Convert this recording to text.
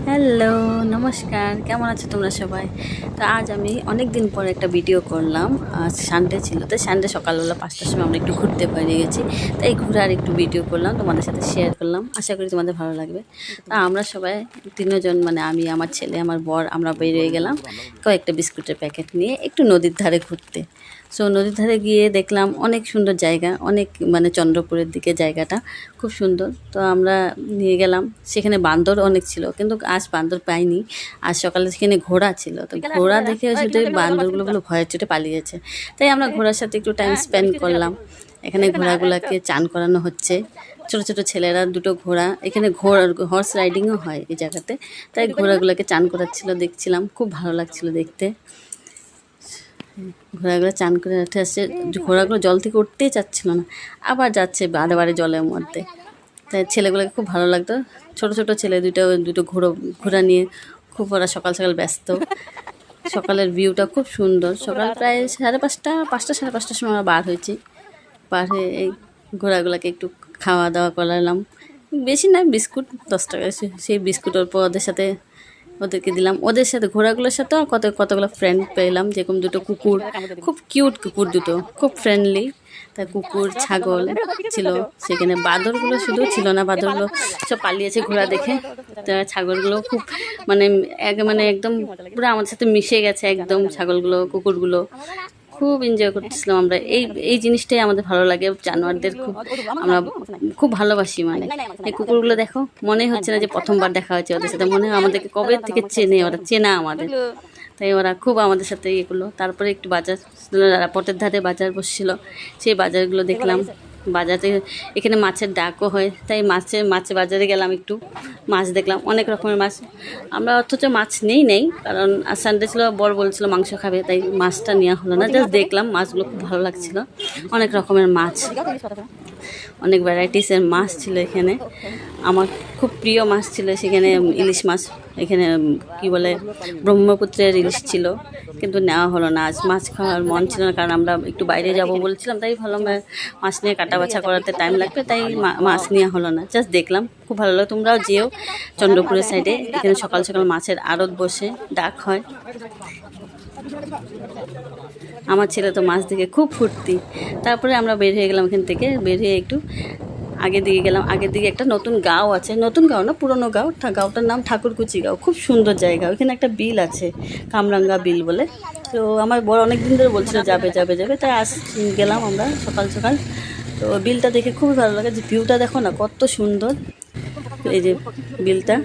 Hello, নমস্কার। কেমন আছো তোমরা সবাই? তো আজ আমি অনেক দিন পর একটা ভিডিও করলাম। আজ সানডে ছিল, তো সানডে সকালবেলা ৫টার সময় আমরা একটু ঘুরতে বেরিয়ে গেছি। তাই ঘুরার একটু ভিডিও করলাম, তোমাদের সাথে শেয়ার করলাম। আশা করি তোমাদের ভালো লাগবে। তো আমরা সবাই ৩ জন, মানে আমি, আমার ছেলে, আমার বর, আমরা বেরিয়ে গেলাম কয়েকটা বিস্কুটের প্যাকেট নিয়ে একটু নদীর ধারে ঘুরতে। সো নদীর ধারে গিয়ে দেখলাম অনেক সুন্দর জায়গা, অনেক মানে চন্দ্রপুরের দিকে জায়গাটা খুব সুন্দর। তো আমরা নিয়ে গেলাম, সেখানে বান্দর অনেক ছিল, কিন্তু আজ বান্দর পাইনি। আজ সকালে সেখানে ঘোড়া ছিল, তো ঘোড়া দেখে শুধু বান্দরগুলো বলে ভয়ের চোটে পালিয়েছে। তাই আমরা ঘোড়ার সাথে একটু টাইম স্পেন্ড করলাম। এখানে ঘোড়াগুলোকে চান করানো হচ্ছে, ছোট ছোট ছেলেরা দুটো ঘোড়া, এখানে হর্স রাইডিংও হয় এই জায়গাতে। তাই ঘোড়াগুলোকে চান করাচ্ছিল, দেখছিলাম, খুব ভালো লাগছিল দেখতে। ঘোড়াগুলো চান করে উঠে আসছে, ঘোড়াগুলো জল থেকে উঠতেই চাচ্ছিল না, আবার যাচ্ছে বারে বারে জলের মধ্যে। তাই ছেলেগুলোকে খুব ভালো লাগতো। ছোট ছোট ছেলে দুটো ঘোড়া নিয়ে খুব ওরা সকাল সকাল ব্যস্ত। সকালের ভিউটা খুব সুন্দর। সকাল প্রায় 5:30 সাড়ে 5টার সময় আমরা বার হয়েছি। বার হয়ে এই ঘোড়াগুলোকে একটু খাওয়া দাওয়া করালাম, বেশি না, বিস্কুট 10 টাকা। সেই বিস্কুটের পর ওদেরকে দিলাম। ওদের সাথে ঘোড়াগুলোর সাথেও কতগুলো ফ্রেন্ড পেলাম, যেরকম দুটো কুকুর, খুব কিউট কুকুর দুটো, খুব ফ্রেন্ডলি। তাই কুকুর, ছাগল ছিল সেখানে। বাঁদরগুলো শুধু ছিল না, বাঁদরগুলো সব পালিয়েছে ঘোড়া দেখে। তা ছাগলগুলো খুব মানে একদম পুরো আমাদের সাথে মিশে গেছে একদম। ছাগলগুলো, কুকুরগুলো খুব এনজয় করতেছিলাম আমরা। এই জিনিসটাই আমাদের ভালো লাগে, জানোয়ারদের আমরা খুব ভালোবাসি। মানে এই কুকুরগুলো দেখো, মনে হচ্ছে না যে প্রথমবার দেখা হয়েছে ওদের সাথে, মনে হয় আমাদেরকে কবে থেকে চেনে, ওরা চেনা আমাদের। তাই ওরা খুব আমাদের সাথে ইয়ে করলো। তারপরে একটু বাজার, পথের ধারে বাজার বসছিল, সেই বাজারগুলো দেখলাম। বাজারে এখানে মাছের ডাকও হয়, তাই মাছের বাজারে গেলাম, একটু মাছ দেখলাম, অনেক রকমের মাছ। আমরা অথচ মাছ নেই, কারণ সানডে ছিল, বর বলছিল মাংস খাবে, তাই মাছটা নেওয়া হলো না। জাস্ট দেখলাম, মাছগুলো খুব ভালো লাগছিল, অনেক রকমের মাছ, অনেক ভ্যারাইটিসের মাছ ছিল এখানে। আমার খুব প্রিয় মাছ ছিল সেখানে, ইলিশ মাছ। এখানে কি বলে, ব্রহ্মপুত্রের ইলিশ ছিল, কিন্তু নেওয়া হলো না। আজ মাছ খাওয়ার মন ছিল না, কারণ আমরা একটু বাইরে যাব বলছিলাম। তাই ভাবলাম মাছ নিয়ে কাটা বাছা করাতে টাইম লাগবে, তাই মাছ নেওয়া হলো না। জাস্ট দেখলাম, খুব ভালো লাগলো। তোমরাও যেও চন্দ্রপুরের সাইডে, এখানে সকাল সকাল মাছের আড়ত বসে, ডাক হয়। আমার ছেলে তো মাছ দেখে খুব ফুর্তি। তারপরে আমরা বের হয়ে গেলাম এখান থেকে। বের হয়ে একটু আগের দিকে গেলাম। আগের দিকে একটা নতুন গাঁও আছে, নতুন গাঁও না, পুরনো গাঁও। গাঁওটার নাম ঠাকুরকুচি গাঁও। খুব সুন্দর জায়গা। ওইখানে একটা বিল আছে, কামরাঙ্গা বিল বলে। তো আমার বড় অনেক দিন ধরে বলছিল যাবে, তাই গেলাম আমরা সকাল সকাল। তো বিলটা দেখে খুবই ভালো লাগে, যে ভিউটা দেখো না কত সুন্দর। এই যে বিলটা,